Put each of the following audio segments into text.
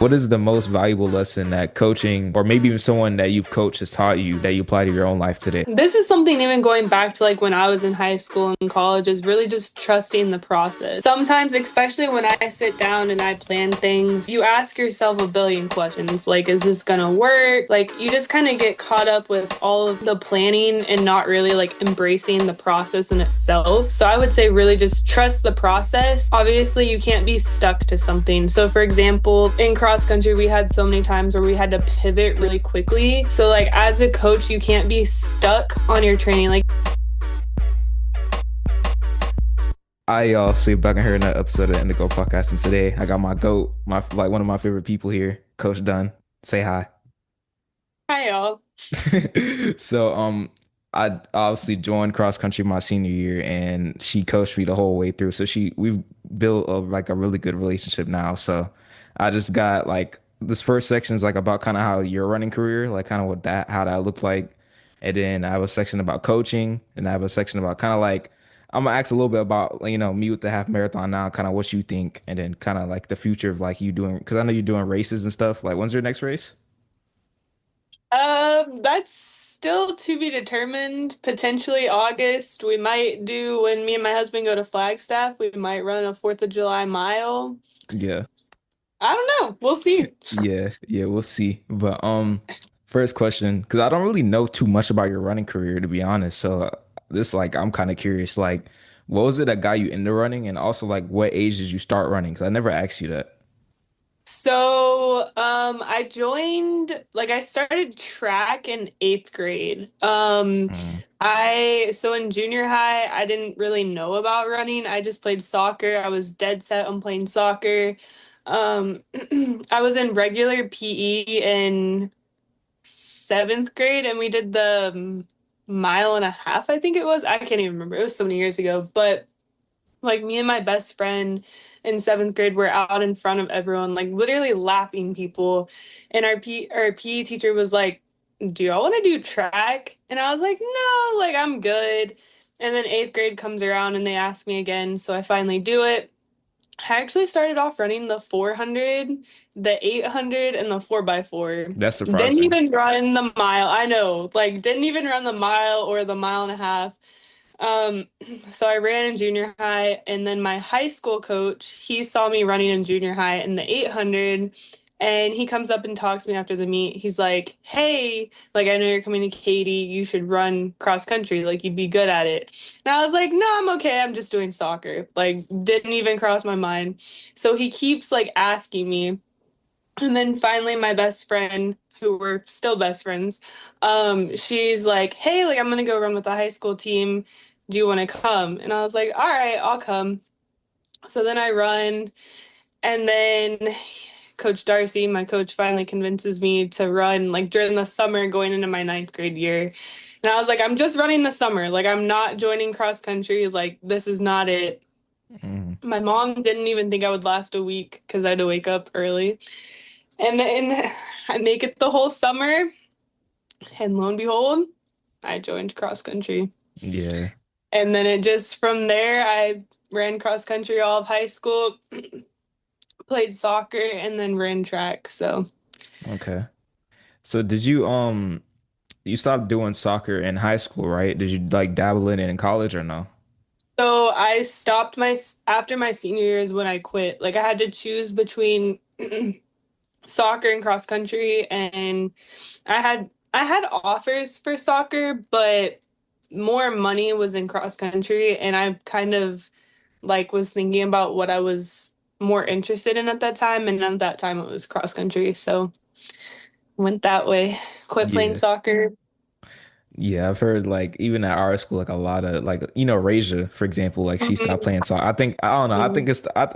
What is the most valuable lesson that coaching, or maybe even someone that you've coached has taught you that you apply to your own life today? This is something even going back to like when I was in high school and college is really just trusting the process. Sometimes, especially when I sit down and I plan things, you ask yourself a billion questions like, is this gonna work? Like, you just kind of get caught up with all of the planning and not really like embracing the process in itself. So, I would say really just trust the process. Obviously, you can't be stuck to something. So, for example, in cross country, we had so many times where we had to pivot really quickly. So, like, as a coach, you can't be stuck on your training. Like, I see back in here in that episode of the Indigo Podcast, and today I got my goat, my like one of my favorite people here, Coach Dunn. Say hi. hi, y'all. So I obviously joined cross country my senior year, and she coached me the whole way through. So we've built like a really good relationship now. So I just got like this first section is like about kind of how your running career, like kind of what that how that looked like, and then I have a section about coaching, and I have a section about kind of like I'm gonna ask a little bit about me with the half marathon now, kind of what you think, and then kind of like the future of like you doing because I know you're doing races and stuff. Like, when's your next race? That's still to be determined. Potentially August. We might do when me and my husband go to Flagstaff. We might run a 4th of July mile. Yeah. I don't know. We'll see. Yeah, we'll see. But first question, because I don't really know too much about your running career to be honest. So this like I'm kind of curious. Like, what was it that got you into running, and also like what age did you start running? Because I never asked you that. So, I joined, like, I started track in 8th grade. Mm. So in junior high, I didn't really know about running. I just played soccer. I was dead set on playing soccer. Um, I was in regular PE in 7th grade, and we did the mile and a half, I think it was. I can't even remember. It was so many years ago. But like me and my best friend in 7th grade were out in front of everyone, like literally lapping people. And our PE teacher was like, "Do y'all want to do track?" And I was like, "No, like I'm good." And then 8th grade comes around and they ask me again. So I finally do it. I actually started off running the 400, the 800, and the 4x4. That's Didn't surprising. even run the mile. I know, like, didn't even run the mile or the mile and a half. Um, so I ran in junior high, and then my high school coach, he saw me running in junior high in the 800, and he comes up and talks to me after the meet. He's like, "Hey, like I know you're coming to Katy, you should run cross country, like you'd be good at it." And I was like, "No, I'm okay. I'm just doing soccer." Like didn't even cross my mind. So he keeps like asking me, and then finally my best friend who were still best friends, she's like, "Hey, like I'm gonna go run with the high school team. Do you want to come?" And I was like, "All right, I'll come." So then I run, and then Coach Darcy, my coach, finally convinces me to run like during the summer going into my 9th grade year. And I was like, "I'm just running the summer. Like I'm not joining cross country. Like this is not it." Mm. My mom didn't even think I would last a week because I had to wake up early. And then I make it the whole summer, and lo and behold, I joined cross country. Yeah. And then it just from there, I ran cross country all of high school, played soccer, and then ran track. So, Okay. So did you stopped doing soccer in high school, right? Did you like dabble in it in college or no? so I stopped after my senior year is when I quit. Like I had to choose between soccer and cross country, and I had offers for soccer, but more money was in cross country, and I kind of like was thinking about what I was more interested in at that time, and at that time it was cross country, so went that way. Quit playing Yeah. soccer. Yeah, I've heard like even at our school, like a lot of like Raja, for example, like she stopped Mhm. playing soccer. I don't know. I think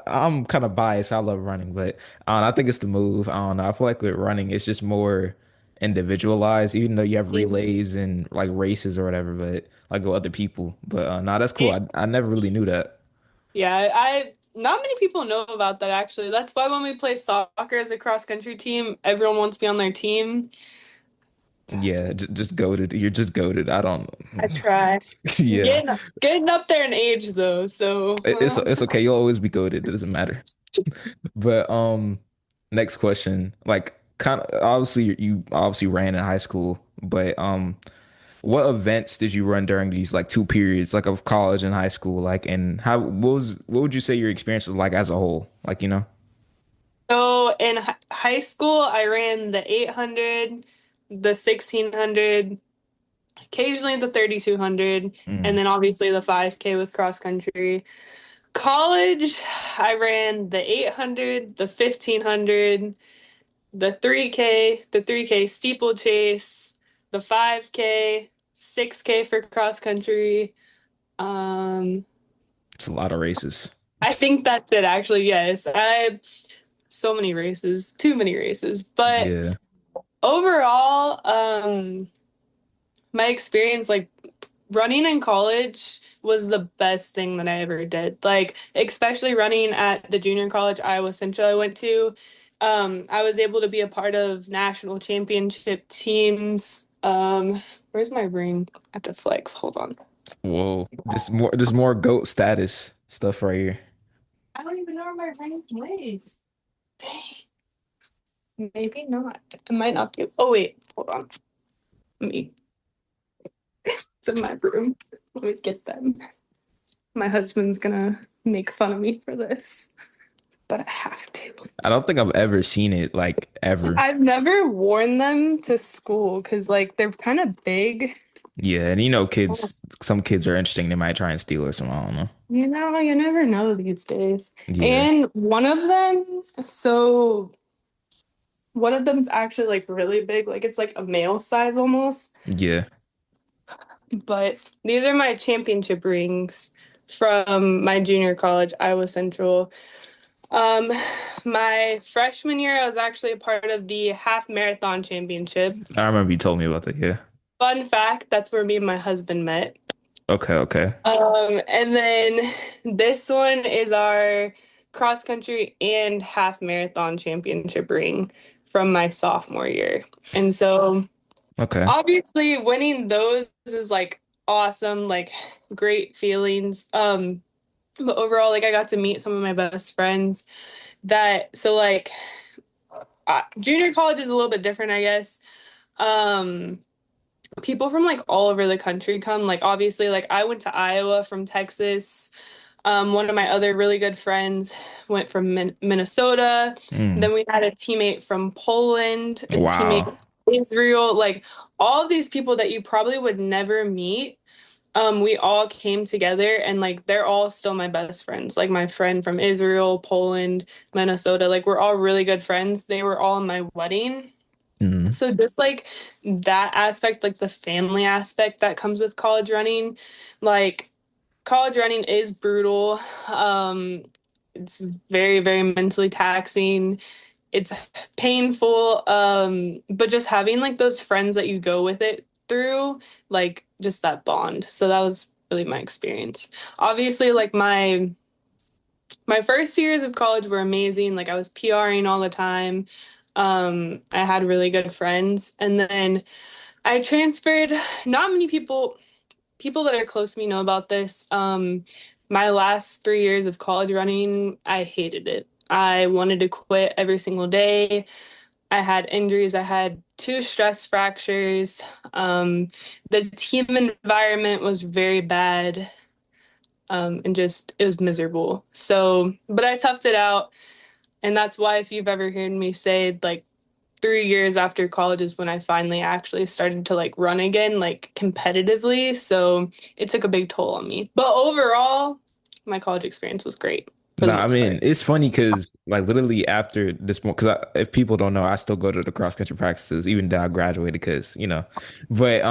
I'm kind of biased. I love running, but I don't know, I think it's the move. I don't know. I feel like with running, it's just more individualized, even though you have relays and like races or whatever, but like with other people. But nah, that's cool. I never really knew that. Yeah, I not many people know about that actually. That's why when we play soccer as a cross country team, everyone wants to be on their team. Yeah, just goaded. You're just goaded. I don't. I try. Yeah, Getting up there in age though, so it's okay. You'll always be goaded. It doesn't matter. But next question. Like, kind of obviously you obviously ran in high school, but what events did you run during these like two periods, like of college and high school? Like, and what would you say your experience was like as a whole? Like, you know? So in high school, I ran the 800, the 1600, occasionally the 3200, and Mm, then obviously the 5K with cross country. College, I ran the 800, the 1500, the 3K, the 3K steeplechase, the 5K, 6K for cross country. Um, it's a lot of races. I think that's it actually. Yes. I so many races, too many races. But Yeah. overall, my experience like running in college was the best thing that I ever did. Like, especially running at the junior college Iowa Central I went to. I was able to be a part of national championship teams. Where's my ring? I have to flex. Hold on. Whoa. Just more GOAT status stuff right here. I don't even know where my ring went. Dang. Maybe not. It might not be. Oh, wait. Hold on. Let me. It's in my room. Let me get them. My husband's gonna make fun of me for this, but I have to. I don't think I've ever seen it like ever. I've never worn them to school because, like, they're kind of big. Yeah, and you know, some kids are interesting. They might try and steal or something. I don't know. You know, you never know these days. Yeah, And so one of them's actually like really big, like it's like a male size almost. yeah. But these are my championship rings from my junior college, Iowa Central. Um, my freshman year, I was actually a part of the half marathon championship. I remember you told me about that. Yeah. Fun fact, that's where me and my husband met. Okay, okay. And then this one is our cross country and half marathon championship ring from my sophomore year. And so Okay. obviously winning those is like awesome, like great feelings. But overall, like I got to meet some of my best friends that so like junior college is a little bit different, I guess. Um, People from like all over the country come. Like obviously, like I went to Iowa from Texas. One of my other really good friends went from Minnesota. Mm. Then we had a teammate from Poland, a teammate Wow. from Israel. Like all of these people that you probably would never meet. We all came together and like they're all still my best friends. Like my friend from Israel, Poland, Minnesota, like we're all really good friends. They were all in my wedding. Mm. So just like that aspect, like the family aspect that comes with college running, like college running is brutal. It's very, very mentally taxing. It's painful. But just having like those friends that you go with it through, like just that bond. So that was really my experience. Obviously, like my first years of college were amazing. Like I was PRing all the time. I had really good friends. And then I transferred. Not many people that are close to me know about this. My last 3 years of college running, I hated it. I wanted to quit every single day. I had injuries. I had two stress fractures. The team environment was very bad. And just it was miserable. So, but I toughed it out. And that's why if you've ever heard me say like 3 years after college is when I finally actually started to like run again, like competitively. So it took a big toll on me. But overall, my college experience was great for the Nah, I most mean, part. it's funny because like literally after this one, because if people don't know, I still go to the cross country practices, even though I graduated, because you know, but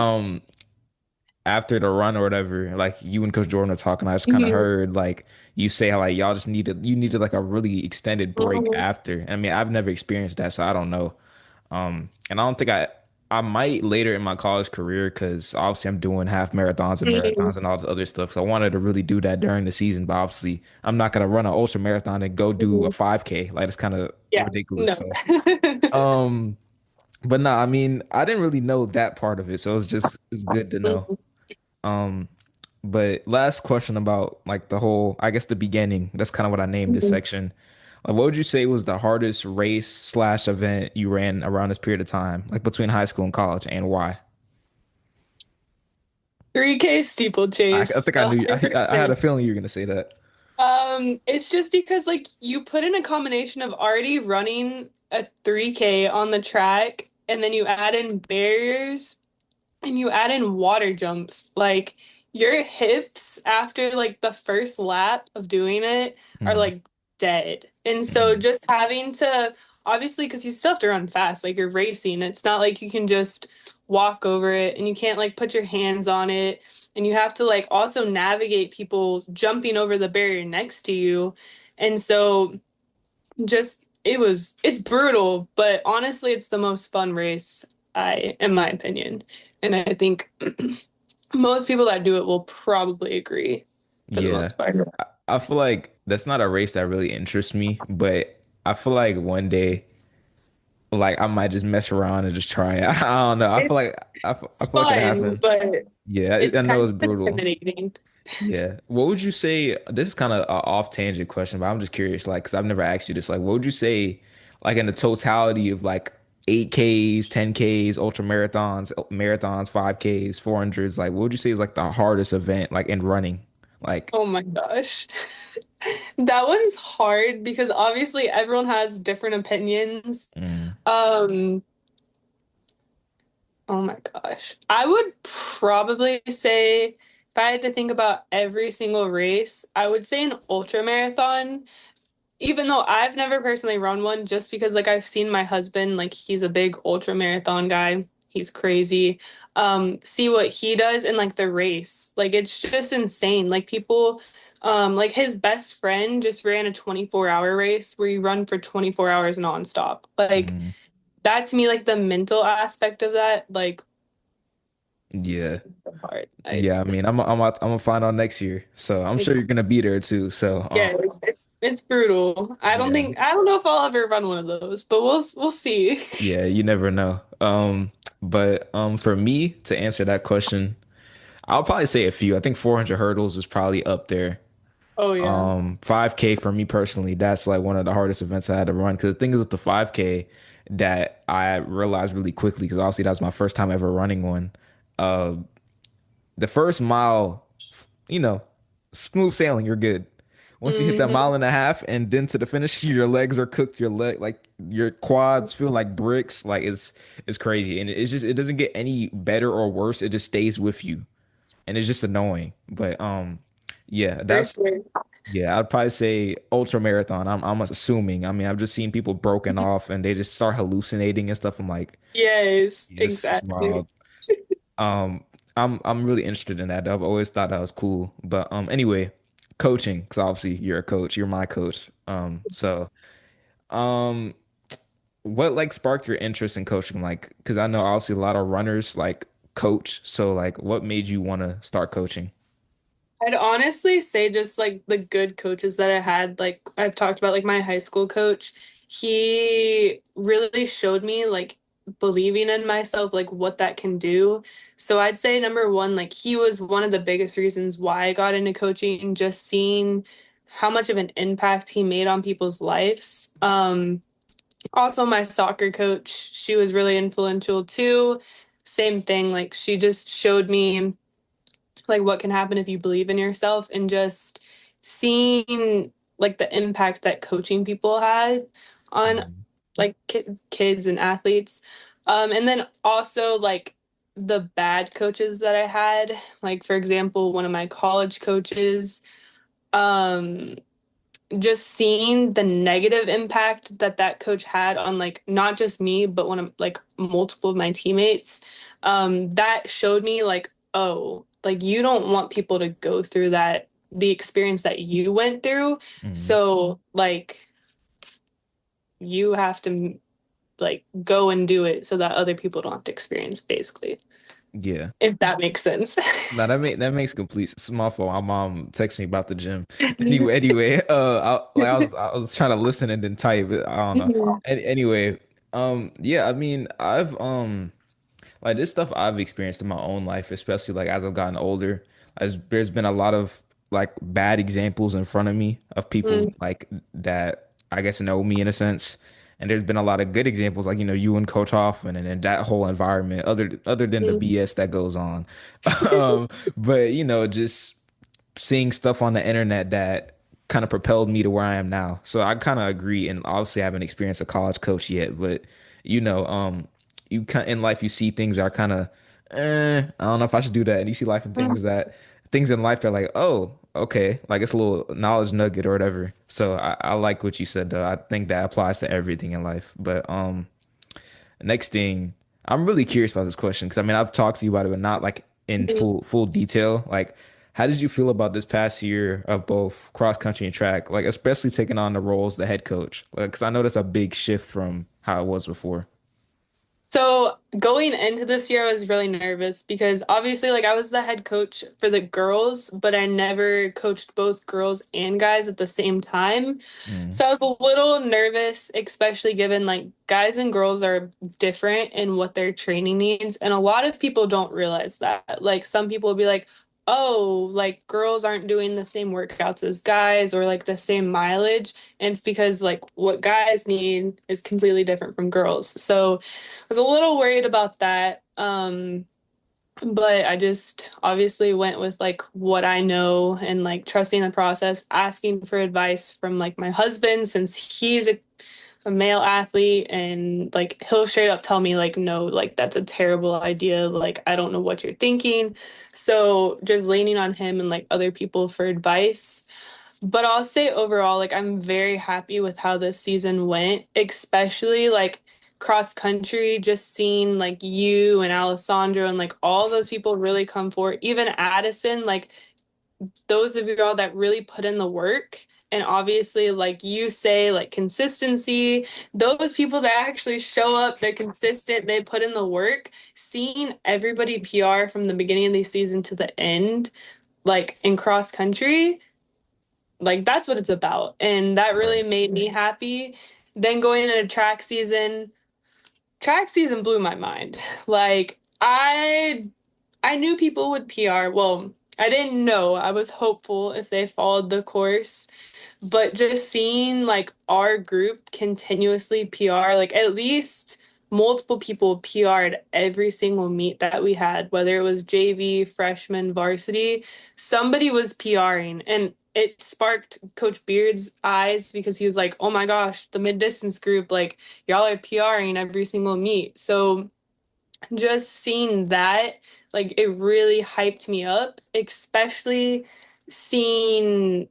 after the run or whatever, like you and Coach Jordan are talking, I just kind of Mhm. heard like you say how like y'all just needed like a really extended break Mhm. after. I mean, I've never experienced that, so I don't know. And I don't think I might later in my college career because obviously I'm doing half Mhm. marathons and all this other stuff. So I wanted to really do that during the season, but obviously I'm not gonna run an ultra marathon and go do a Mhm. 5K. Like it's kind of Yeah, ridiculous. no. So um, but no, I mean I didn't really know that part of it, so it's good to know. Mhm. Um, but last question about like the whole, I guess the beginning. That's kind of what I named this Mhm. section. Like, what would you say was the hardest race slash event you ran around this period of time, like between high school and college, and why? 3K I steeplechase, think I knew. I had a 100%. feeling you were gonna say that. It's just because like you put in a combination of already running a 3K on the track and then you add in barriers and you add in water jumps. Like your hips after like the first lap of doing it are Mm, like dead. And so mm, just having to obviously because you still have to run fast, like you're racing. It's not like you can just walk over it and you can't like put your hands on it and you have to like also navigate people jumping over the barrier next to you. And so just it's brutal, but honestly it's the most fun race I in my opinion. And I think most people that do it will probably agree for the yeah, most part. I feel like that's not a race that really interests me, but I feel like one day, like I might just mess around and just try it. I don't know. I feel It's like I feel like it fun, happens. but Yeah, I it's know kind it's of brutal. intimidating. Yeah. What would you say? This is kind of an off tangent question, but I'm just curious, like, because I've never asked you this. Like, what would you say, like, in the totality of like 8Ks, 10Ks, ultra marathons, 5Ks, 400s, like, what would you say is like the hardest event, like, in running? Like, Oh my gosh. That one's hard because obviously everyone has different opinions. mm, Um, oh my gosh. I would probably say if I had to think about every single race, I would say an ultra marathon, even though I've never personally run one, just because like I've seen my husband, like he's a big ultra marathon guy. He's crazy. See what he does in like the race. Like it's just insane. Like people, like his best friend just ran a 24-hour race where you run for 24 hours nonstop. Like mm, that to me, like the mental aspect of that, like yeah. super hard. Yeah, I mean, I'm gonna find out next year, so I'm sure It's you're gonna be there too. So, yeah, it's brutal. yeah, I don't know if I'll ever run one of those, but we'll see. yeah, you never know. But for me to answer that question, I'll probably say a few. I think 400 hurdles is probably up there. Oh yeah. 5K for me personally, that's like one of the hardest events I had to run. Because the thing is with the 5K that I realized really quickly, because obviously that was my first time ever running one. Uh, the first mile, you know, smooth sailing, you're good. Once you hit that Hmm. mile and a half and then to the finish, your legs are cooked. Your leg, like your quads feel like bricks. Like it's crazy, and it's just it doesn't get any better or worse. It just stays with you, and it's just annoying. But yeah, For that's sure. yeah. I'd probably say ultra marathon. I'm assuming. I mean, I've just seen people broken off and they just start hallucinating and stuff. I'm like, Yes, yeah, it's exactly. wild. Um, I'm really interested in that. I've always thought that was cool. But anyway, coaching, because obviously you're a coach, you're my coach. Um, what like sparked your interest in coaching? Like, because I know obviously a lot of runners like coach. So like, what made you want to start coaching? I'd honestly say just like the good coaches that I had, like I've talked about, like my high school coach, he really showed me like believing in myself, like what that can do. So I'd say number one, like he was one of the biggest reasons why I got into coaching, just seeing how much of an impact he made on people's lives. Also my soccer coach, she was really influential too. Same thing, like she just showed me like what can happen if you believe in yourself and just seeing like the impact that coaching people had on Mm, like kids and athletes. And then also like the bad coaches that I had, like for example, one of my college coaches, um, just seeing the negative impact that that coach had on like not just me but one of like multiple of my teammates, that showed me like, oh, like you don't want people to go through that, the experience that you went through. mm, So like you have to like go and do it so that other people don't have to experience, basically, yeah. if that makes sense. No, that makes complete sense. It's my fault. My mom texted me about the gym. Anyway, I was trying to listen and then type, but I don't know. Anyway, yeah, I mean, I've like this stuff I've experienced in my own life, especially like as I've gotten older. As there's been a lot of like bad examples in front of me of people Mm, like that I guess, know me in a sense. And there's been a lot of good examples, like, you and Coach Hoffman and that whole environment, other than the Mhm. BS that goes on. Um, but just seeing stuff on the internet that kind of propelled me to where I am now. So I kind of agree, and obviously I haven't experienced a college coach yet, but you know, um, in life you see things that are kind of, I don't know if I should do that, and you see life and things in life that are like, oh, okay, like it's a little knowledge nugget or whatever. So I like what you said though. I think that applies to everything in life. But next thing, I'm really curious about this question because I mean I've talked to you about it, but not like in full detail. Like, how did you feel about this past year of both cross country and track? Like, especially taking on the roles the head coach. Like, because I know that's a big shift from how it was before. So going into this year, I was really nervous because obviously, like, I was the head coach for the girls, but I never coached both girls and guys at the same time. Mm, So I was a little nervous, especially given like guys and girls are different in what their training needs. And a lot of people don't realize that. Like, some people will be like, oh, like girls aren't doing the same workouts as guys or like the same mileage. And it's because like what guys need is completely different from girls. So was a little worried about that. But I just obviously went with like what I know and like trusting the process, asking for advice from like my husband since he's a male athlete and like he'll straight up tell me like no, like that's a terrible idea. Like I don't know what you're thinking. So just leaning on him and like other people for advice. But I'll say overall, like I'm very happy with how this season went, especially like cross country, just seeing like you and Alessandro and like all those people really come forward. Even Addison, like those of y'all that really put in the work. And obviously, like you say, like consistency, those people that actually show up, they're consistent, they put in the work. Seeing everybody PR from the beginning of the season to the end, like in cross country, like that's what it's about. And that really right. made me happy. Then going into track season blew my mind. Like I knew people would PR. Well, I didn't know. I was hopeful if they followed the course. But just seeing like our group continuously PR, like at least multiple people PR'd every single meet that we had, whether it was JV, freshman, varsity, somebody was PRing. And it sparked Coach Beard's eyes because he was like, oh my gosh, the mid distance group, like y'all are PRing every single meet. So just seeing that, like it really hyped me up, especially seeing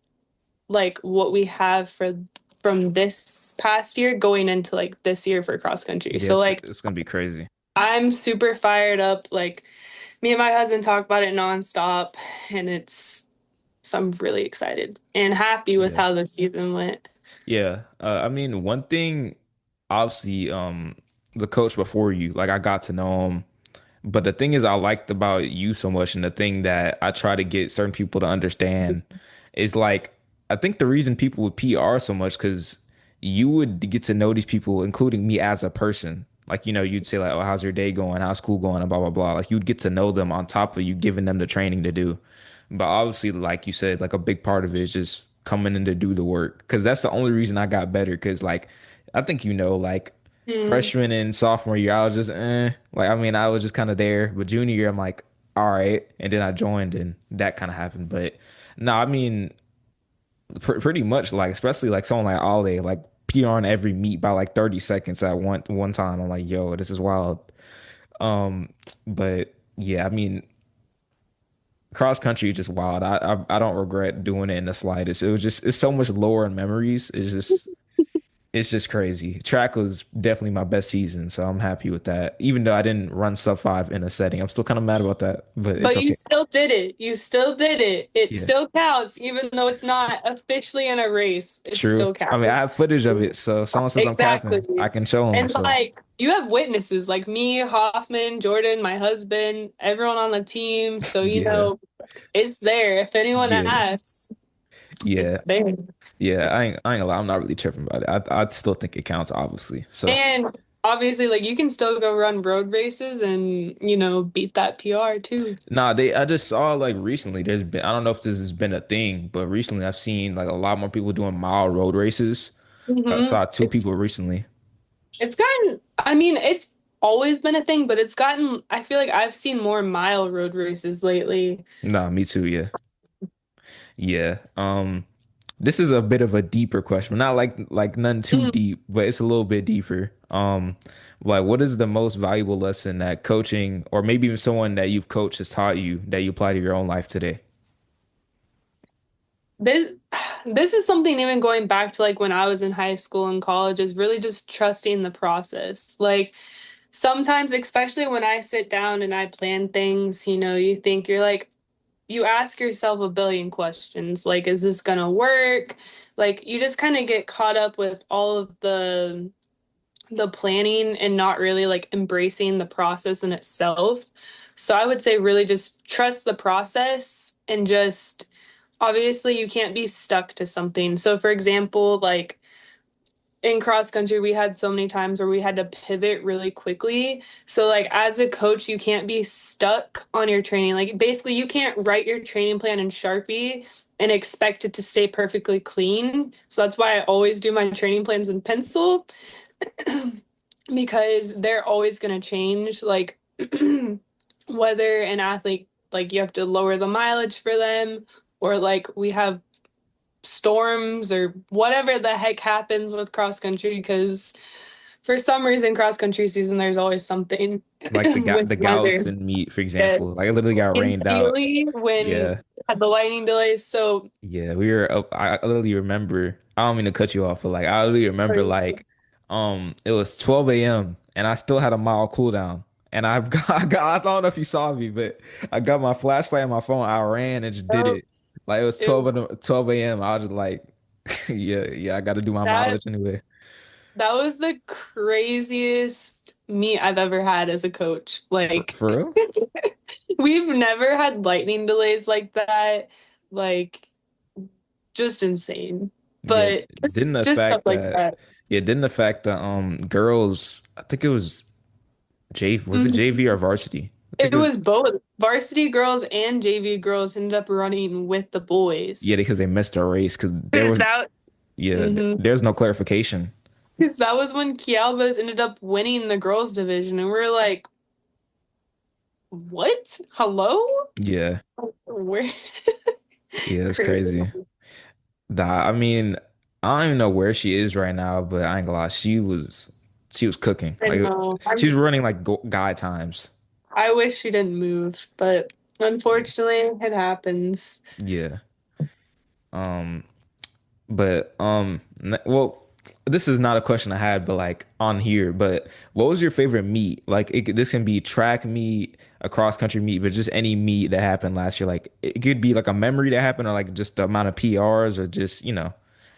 like what we have for from this past year going into like this year for cross country. Yeah, So like it's gonna be crazy. I'm super fired up. Like me and my husband talk about it nonstop and it's so I'm really excited and happy with Yeah. how the season went. Yeah. I mean, one thing, obviously, the coach before you, like I got to know him. But the thing is, I liked about you so much, and the thing that I try to get certain people to understand is like, I think the reason people would PR so much because you would get to know these people, including me as a person. Like, you'd say like, "Oh, how's your day going? How's school going?" And blah blah blah. Like, you'd get to know them on top of you giving them the training to do. But obviously, like you said, like a big part of it is just coming in to do the work because that's the only reason I got better. Because like, I think like Mm. freshman and sophomore year, I was just like I mean, I was just kind of there. But junior year, I'm like, all right, and then I joined, and that kind of happened. But no, I mean, pretty much like, especially like someone like Ale, like PR on every meet by like 30 seconds at one time. I'm like, yo, this is wild. Um, but yeah, I mean, cross country is just wild. I don't regret doing it in the slightest. It's so much lore and memories. It's just crazy. Track was definitely my best season, so I'm happy with that. Even though I didn't run sub five in a setting, I'm still kind of mad about that, but it's But you okay. still did it. You still did it. It Yeah, still counts, even though it's not officially in a race. It true. still I mean, I counts. have footage of it, so if someone says I'm Exactly. capping, I can show them. And So like you have witnesses like me, Hoffman, Jordan, my husband, everyone on the team. So, yeah, it's there. If anyone yeah, asks, yeah, it's there. yeah. I ain't gonna lie, I'm not really tripping about it. I still think it counts, obviously. So And obviously, like you can still go run road races and, beat that PR too. nah, I just saw like recently. There's been I don't know if this has been a thing, but recently I've seen like a lot more people doing mile road races. I hmm saw two people recently. It's gotten, I mean, it's always been a thing, but it's gotten, I feel like I've seen more mile road races lately. Nah, me too. Yeah, yeah. This is a bit of a deeper question, not like none too Mm. deep, but it's a little bit deeper. Like what is the most valuable lesson that coaching, or maybe even someone that you've coached has taught you that you apply to your own life today? This this is something even going back to like when I was in high school and college is really just trusting the process. Like sometimes, especially when I sit down and I plan things, you think you're like, you ask yourself a billion questions. Like, is this gonna work? Like, you just kind of get caught up with all of the planning and not really like embracing the process in itself. So I would say really just trust the process and just obviously you can't be stuck to something. So for example, like in cross country we had so many times where we had to pivot really quickly. So like as a coach you can't be stuck on your training. Like basically you can't write your training plan in Sharpie and expect it to stay perfectly clean. So that's why I always do my training plans in pencil because they're always going to change. Like whether an athlete, like you have to lower the mileage for them, or like we have storms or whatever the heck happens with cross country, because for some reason cross country season there's always something Like with the weather. Galveston meet, for example. Like Yes. it literally got In rained out. Staley when Yeah. had the lightning delays. So Yeah, we were up. I literally remember. I don't mean to cut you off, but like I literally remember like, it was 12 a.m. and I still had a mile cooldown, and I don't know if you saw me, but I got my flashlight and my phone. I ran and just did oh, it. Like it was it was 12 a.m. I was just like, yeah, yeah, I got to do my that mileage anyway. that was the craziest meet I've ever had as a coach. Like For real? we've never had lightning delays like that. Like just insane. Yeah, But didn't the just stuff fact like that that. yeah, didn't the fact that girls, I think it was was it Mhm. JV or varsity? I think It it was. was both varsity girls and JV girls ended up running with the Yeah, boys. because they missed a race because there Because was that, yeah, hmm there's no clarification. Because that was when Kialvas ended up winning the girls division, and we're like, "What? Hello? Yeah, Where?" yeah, it's Crazy. crazy. I mean, I don't even know where she is right now, but I ain't gonna lie, she was cooking. I Like know. she's running like guy times. I wish she didn't move, but Yeah, unfortunately, it happens. yeah. Um, but well, this is not a question I had, but like on here. But what was your favorite meet? Like this can be track meet, a cross country meet, but just any meet that happened last year. Like it could be like a memory that happened, or like just the amount of PRs, or just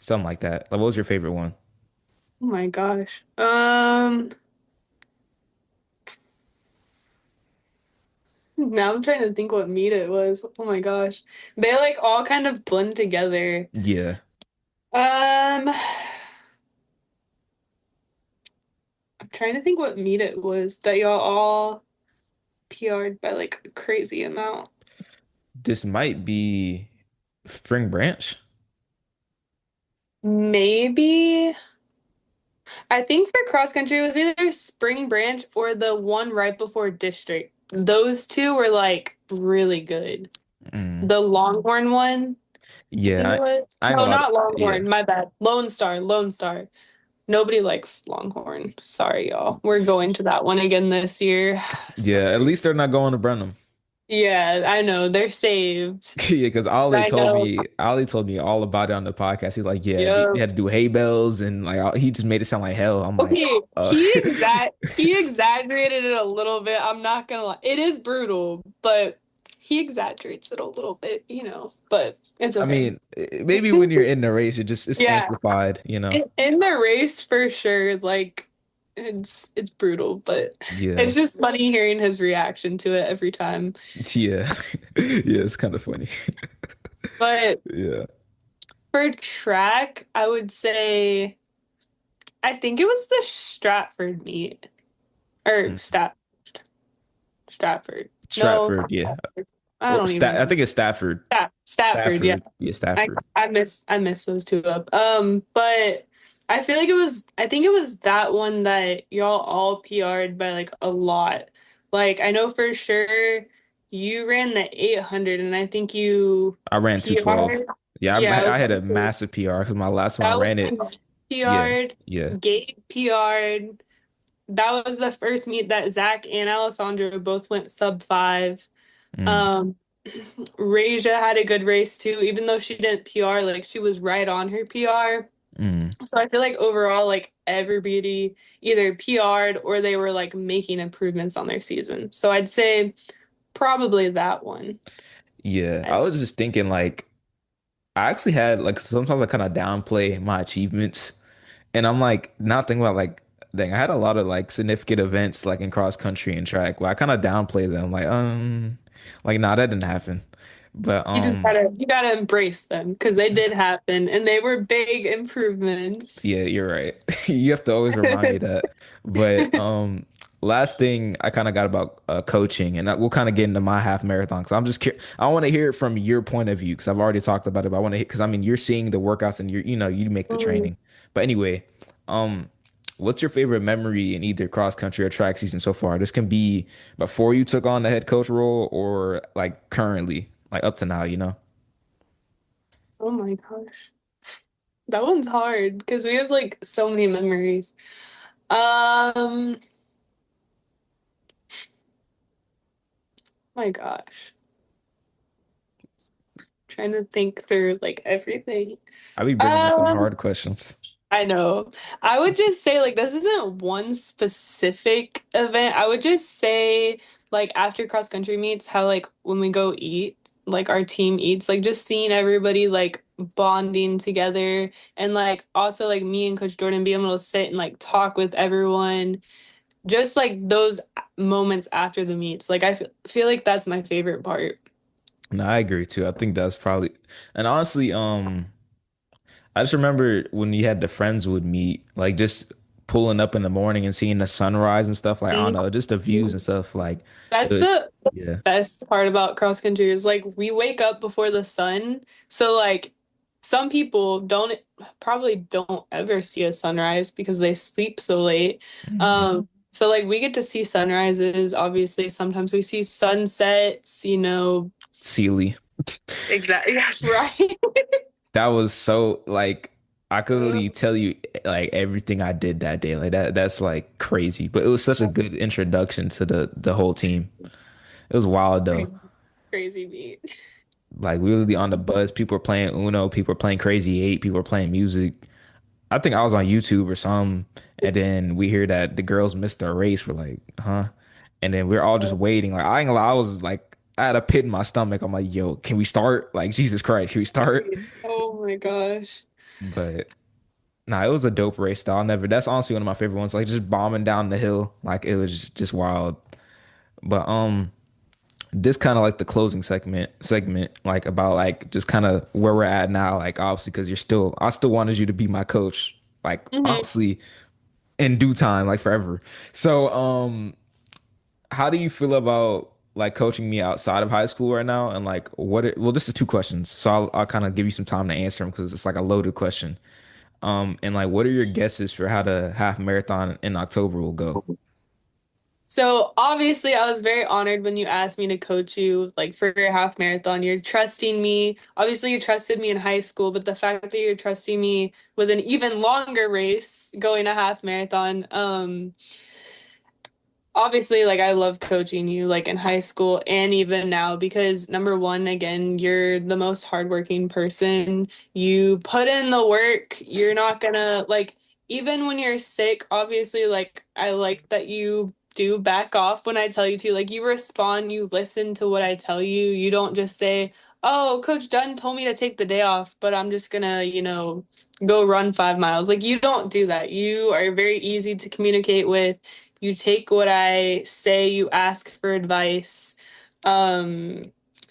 something like that. Like what was your favorite one? Oh my gosh. Now I'm trying to think what meat it was. Oh my gosh. They like all kind of blend together. Yeah. I'm trying to think what meat it was that y'all all PR'd by like a crazy amount. This might be Spring Branch. Maybe. I think for cross country it was either Spring Branch or the one right before district. Those two were like really good. Mm. The Longhorn one, I think Yeah, it was. I ain't No, gonna lie. not Yeah. Longhorn. My bad. Lone Star. Lone Star. Nobody likes Longhorn. Sorry, y'all. We're going to that one again this year. Yeah, at Sorry. least they're not going to Brenham. Yeah, I know. They're saved. Yeah, because I know. Ollie told me all about it on the podcast. He's like, yeah, they Yeah. had to do hay bales and like he just made it sound like hell. I'm like, Okay, uh, he exaggerated it a little bit. I'm not gonna lie. It is brutal, but he exaggerates it a little bit, but it's I okay. mean, maybe when you're in the race, it's Yeah. amplified. In the race for sure, like it's brutal, but it's Yeah, just funny hearing his reaction to it every time. yeah, yeah. It's kind of funny. But Yeah. for track, I would say I think it was the Stratford meet or Mm. Stratford. No, it's Stratford, not yeah. Stratford. I Well, don't even I know. think it's Stafford. Stafford, yeah. Stafford, yeah, I Stafford. I miss those two up. But I feel like I think it was that one that y'all all PR'd by like a lot. Like I know for sure you ran the 800 and I think you I ran 212. PR'd. Yeah, Yeah, I had a massive PR because my last one I that was ran it. when Yeah, PR'd, yeah. Gabe PR'd. That was the first meet that Zach and Alessandro both went sub 5. Mm, Um, Raja had a good race too, even though she didn't PR, like she was right on her PR. mm. So I feel like overall, like everybody either PR'd or they were like making improvements on their season. So I'd say probably that one. Yeah, I I, was just thinking like I actually had like sometimes I kind of downplay my achievements, and I'm like not thinking about like dang, I had a lot of like significant events like in cross country and track where I kind of downplay them like nah that didn't happen. But you gotta embrace them because they did happen and they were big improvements. yeah, you're right. You have to always remind me of that. But last thing I kind of got about coaching, and we'll kind of get into my half marathon because I'm just I want to hear it from your point of view because I've already talked about it. But I want to because I mean you're seeing the workouts and you make the Mm. training. But anyway, um, what's your favorite memory in either cross country or track season so far? This can be before you took on the head coach role or like currently, like up to now, you know? Oh my gosh. That one's hard because we have like so many memories. Um, my gosh. Trying to think through like everything. I be bringing up them Um, hard questions. I know. I would just say like this isn't one specific event. I would just say like after cross country meets, how like when we go eat, like our team eats, like just seeing everybody like bonding together and like also like me and Coach Jordan being able to sit and like talk with everyone. Just like those moments after the meets. Like feel like that's my favorite part. No, I agree too. I think that's probably, and honestly, I just remember when you had the friends would meet, like just pulling up in the morning and seeing the sunrise and stuff. Like I don't know, just the views and stuff. Like, That's it, the yeah, best part about cross country is like we wake up before the sun. So like some people probably don't ever see a sunrise because they sleep so late. hmm So like we get to see sunrises, obviously sometimes we see sunsets, you know. Sealy. Exactly. Yeah, right. That was so like I could really tell you like everything I did that day. Like that's like crazy. But it was such a good introduction to the whole team. It was wild though. Crazy, crazy beat. Like we were really on the bus. People were playing Uno. People were playing Crazy Eight. People were playing music. I think I was on YouTube or something, and then we hear that the girls missed their race. We're like, huh? And then we're all just waiting. Like I ain't gonna lie, I was like, I had a pit in my stomach. I'm like, yo, can we start? Like Jesus Christ, can we start? Oh my gosh. But nah, it was a dope race. Though. I'll never. That's honestly one of my favorite ones. Like just bombing down the hill, like it was just wild. But this kind of like the closing segment like about like just kind of where we're at now. Like obviously, because I still wanted you to be my coach. Like Mhm. honestly in due time, like forever. So, how do you feel about like coaching me outside of high school right now? And like, well, this is two questions, so I'll kind of give you some time to answer them because it's like a loaded question. And like, what are your guesses for how the half marathon in October will go? So obviously, I was very honored when you asked me to coach you, like for your half marathon. You're trusting me. Obviously, you trusted me in high school, but the fact that you're trusting me with an even longer race, going a half marathon, obviously, like I love coaching you, like in high school and even now, because number one, again, you're the most hardworking person. You put in the work. You're not gonna like, even when you're sick, obviously, like I like that you do back off when I tell you to. Like you respond, you listen to what I tell you. You don't just say, "Oh, Coach Dunn told me to take the day off, but I'm just gonna, go run 5 miles." Like you don't do that. You are very easy to communicate with. You take what I say, you ask for advice. Um,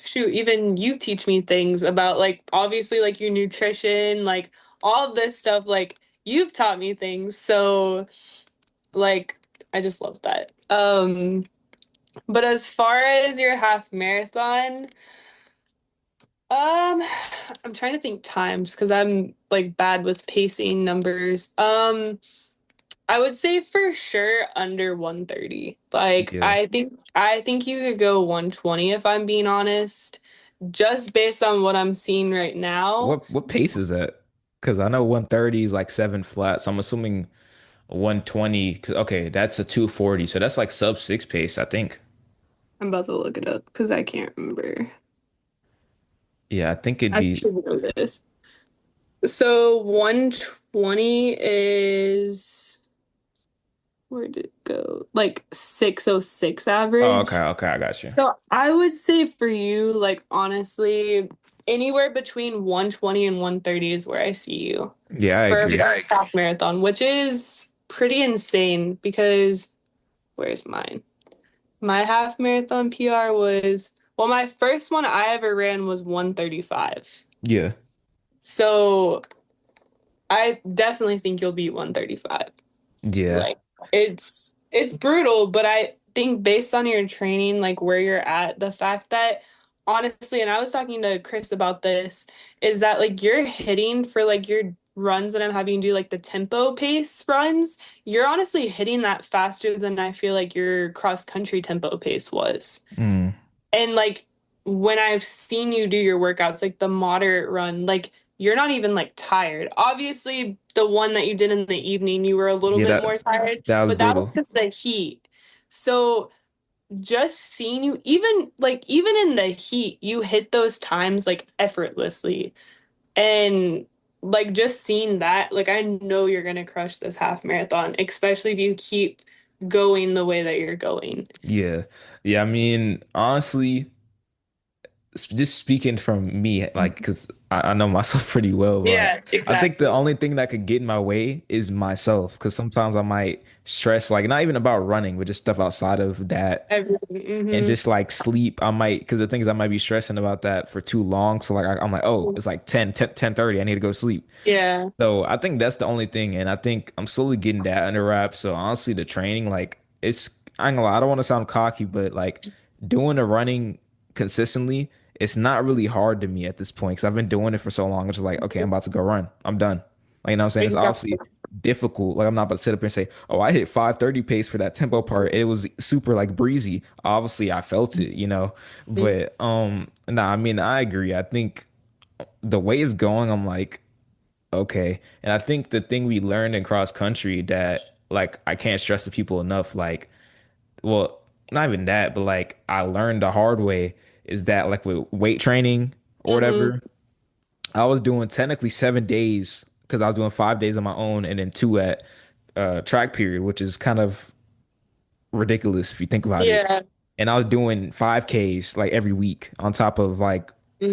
Shoot, even you teach me things about like obviously like your nutrition, like all of this stuff, like you've taught me things. So like I just love that. But as far as your half marathon, Um, I'm trying to think times because I'm like bad with pacing numbers. I would say for sure under 130. Like Yeah. I think you could go 120 if I'm being honest, just based on what I'm seeing right now. What pace is that? Because I know 130 is like seven flat, so I'm assuming 120. Okay, that's a 240, so that's like sub six pace, I think. I'm about to look it up because I can't remember. Yeah, I think it'd I be. should know this. So 120 is where did it go? Like 606 Oh, okay, average. okay, I got you. So I would say for you, like honestly, anywhere between 120 and 130 is where I see you Yeah, I for a agree. half marathon, which is pretty insane because where's mine? My half marathon PR was, well, my first one I ever ran was 135. Yeah, So I definitely think you'll beat 135. yeah, Like it's brutal, but I think based on your training, like where you're at, the fact that honestly, and I was talking to Chris about this, is that like you're hitting for like your runs that I'm having you do like the tempo pace runs, you're honestly hitting that faster than I feel like your cross country tempo pace was. mm, And like when I've seen you do your workouts, like the moderate run, like you're not even like tired. Obviously, the one that you did in the evening, you were a little yeah. bit That more tired, that was but that was brutal. because the heat. So just seeing you, even in the heat, you hit those times like effortlessly. And like just seeing that, like I know you're gonna crush this half marathon, especially if you keep going the way that you're going. Yeah, yeah. I mean, honestly, just speaking from me, like, because I know myself pretty well, but Yeah, I think the exactly. only thing that could get in my way is myself. Because sometimes I might stress, like, not even about running, but just stuff outside of that. Everything. And Mm-hmm. just like sleep, I might, because the thing is, I might be stressing about that for too long. So, like, I'm like, oh, it's like 10:30. I need to go sleep. Yeah. So, I think that's the only thing. And I think I'm slowly getting that under wraps. So, honestly, the training, like, I ain't gonna lie, I don't want to sound cocky, but like doing the running consistently, it's not really hard to me at this point because I've been doing it for so long. It's just like, okay, I'm about to go run. I'm done. Like, you know what I'm saying? It's Exactly. obviously difficult. Like, I'm not about to sit up here and say, oh, I hit 5:30 pace for that tempo part. It was super like breezy. Obviously, I felt it, you know. But nah, I mean, I agree. I think the way it's going, I'm like, okay. And I think the thing we learned in cross country that like I can't stress to people enough, like, well, not even that, but like I learned the hard way is that like with weight training or Mm-hmm. whatever, I was doing technically 7 days because I was doing 5 days on my own and then two at track period, which is kind of ridiculous if you think about it. Yeah. And I was doing 5Ks like every week on top of like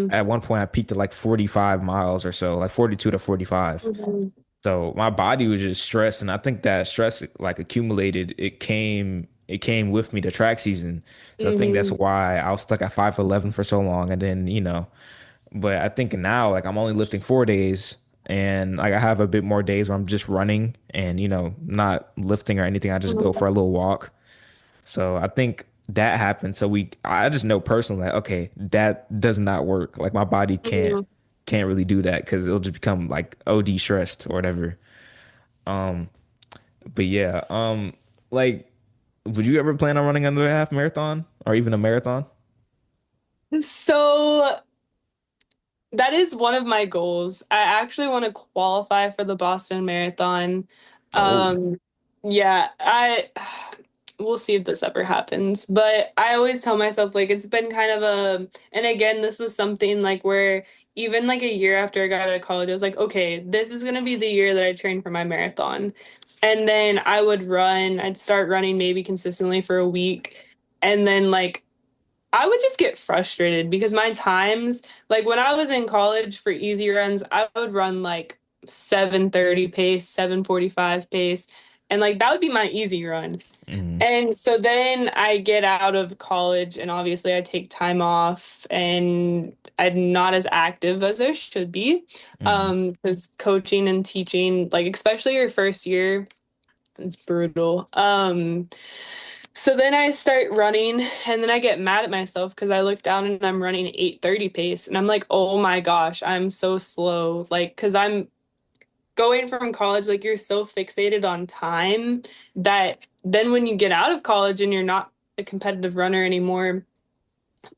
at one point I peaked at like 45 miles or so, like 42 to 45. Mm-hmm. So my body was just stressed, and I think that stress like accumulated. It came with me the track season. So I think that's Mm-hmm. why I was stuck at 5'11" for so long, and then But I think now like I'm only lifting 4 days, and like I have a bit more days where I'm just running and not lifting or anything. I just go for a little walk. So I think that happened. So I just know personally, like, okay, that does not work. Like my body can't Mm-hmm. can't really do that because it'll just become like OD stressed or whatever. But yeah, like, would you ever plan on running under a half marathon or even a marathon? So that is one of my goals. I actually want to qualify for the Boston Marathon. Oh, Um, yeah, I we'll see if this ever happens. But I always tell myself like it's been kind of and again, this was something like where even like a year after I got out of college, I was like, okay, this is gonna be the year that I train for my marathon. And then I'd start running maybe consistently for a week. And then like I would just get frustrated because my times, like when I was in college for easy runs, I would run like 7:30 pace, 7:45 pace, and like that would be my easy run. mm, And so then I get out of college and obviously I take time off and I'm not as active as I should be. mm, Because coaching and teaching, like especially your first year, it's brutal. So then I start running and then I get mad at myself because I look down and I'm running 8:30 pace and I'm like, "Oh my gosh, I'm so slow." Like cuz I'm going from college, like you're so fixated on time that then when you get out of college and you're not a competitive runner anymore,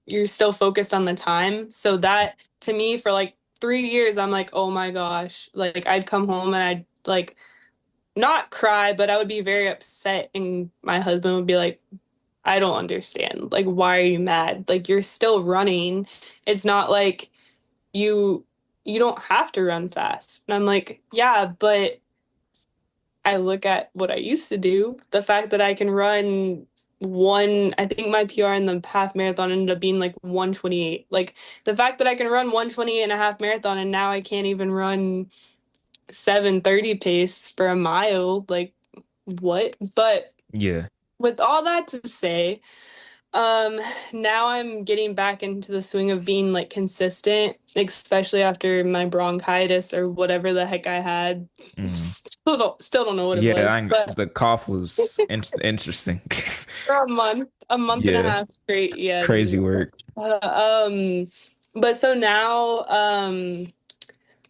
you're still focused on the time. So that to me for like 3 years, I'm like, oh my gosh. Like I'd come home and I'd like not cry, but I would be very upset. And my husband would be like, I don't understand. Like, why are you mad? Like you're still running. It's not like you you don't have to run fast. And I'm like, yeah, but I look at what I used to do, the fact that I can run I think my PR in the half marathon ended up being like 1:28. Like the fact that I can run 1:28 and a half marathon and now I can't even run 7:30 pace for a mile, like what? But Yeah. with all that to say, um, now I'm getting back into the swing of being like consistent, especially after my bronchitis or whatever the heck I had. Mm. Still don't know what it Yeah, was, but the cough was interesting. for a month and a Yeah, half straight. Yeah. crazy work. But so now,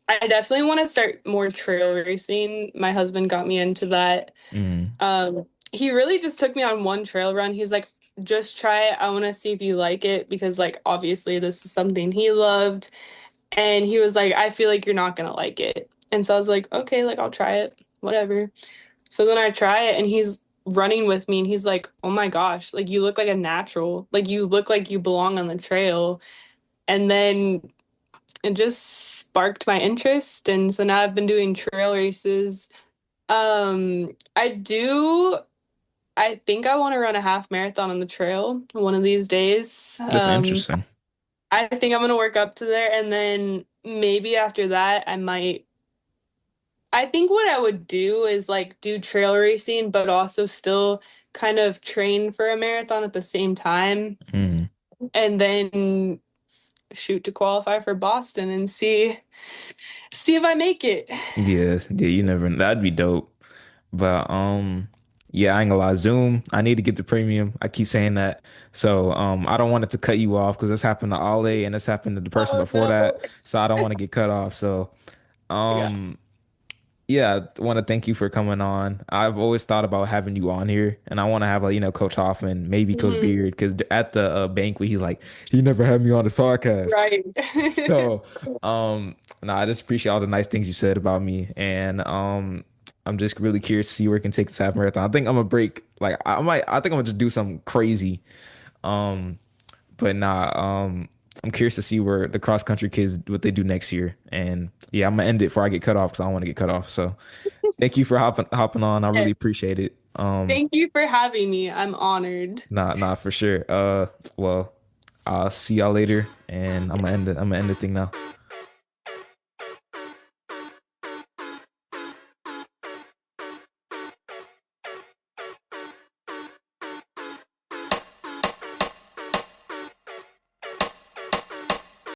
I definitely want to start more trail racing. My husband got me into that. Mm. He really just took me on one trail run. He's like, just try it. I want to see if you like it because, like, obviously, this is something he loved. And he was like, I feel like you're not gonna like it. And so I was like, okay, like, I'll try it, whatever. So then I try it and he's running with me and he's like, "Oh my gosh, like you look like a natural. Like you look like you belong on the trail." And then it just sparked my interest and so now I've been doing trail races. I think I want to run a half marathon on the trail one of these days. That's interesting. I think I'm going to work up to there and then maybe after that I think what I would do is like do trail racing, but also still kind of train for a marathon at the same time, Mm. and then shoot to qualify for Boston and see if I make it. Yeah, yeah, you never that'd be dope. But yeah, I ain't gonna lie, Zoom, I need to get the premium. I keep saying that. So I don't want it to cut you off because this happened to Ale and this happened to the person Oh before no. that. So I don't want to get cut off. So Yeah. um yeah, I want to thank you for coming on. I've always thought about having you on here, and I want to have like Coach Hoffman, maybe Coach Mhm. Beard, because at the banquet he's like he never had me on his podcast. Right. So, no, I just appreciate all the nice things you said about me, and I'm just really curious to see where it can take this half marathon. I think I'm gonna break, like I think I'm gonna just do something crazy. Um, but nah, I'm curious to see where the cross country kids what they do next year, and yeah, I'm gonna end it before I get cut off because I don't want to get cut off. So, thank you for hopping on. I really Yes. appreciate it. Thank you for having me. I'm honored. Nah, for sure. Well, I'll see y'all later, and I'm gonna end the thing now.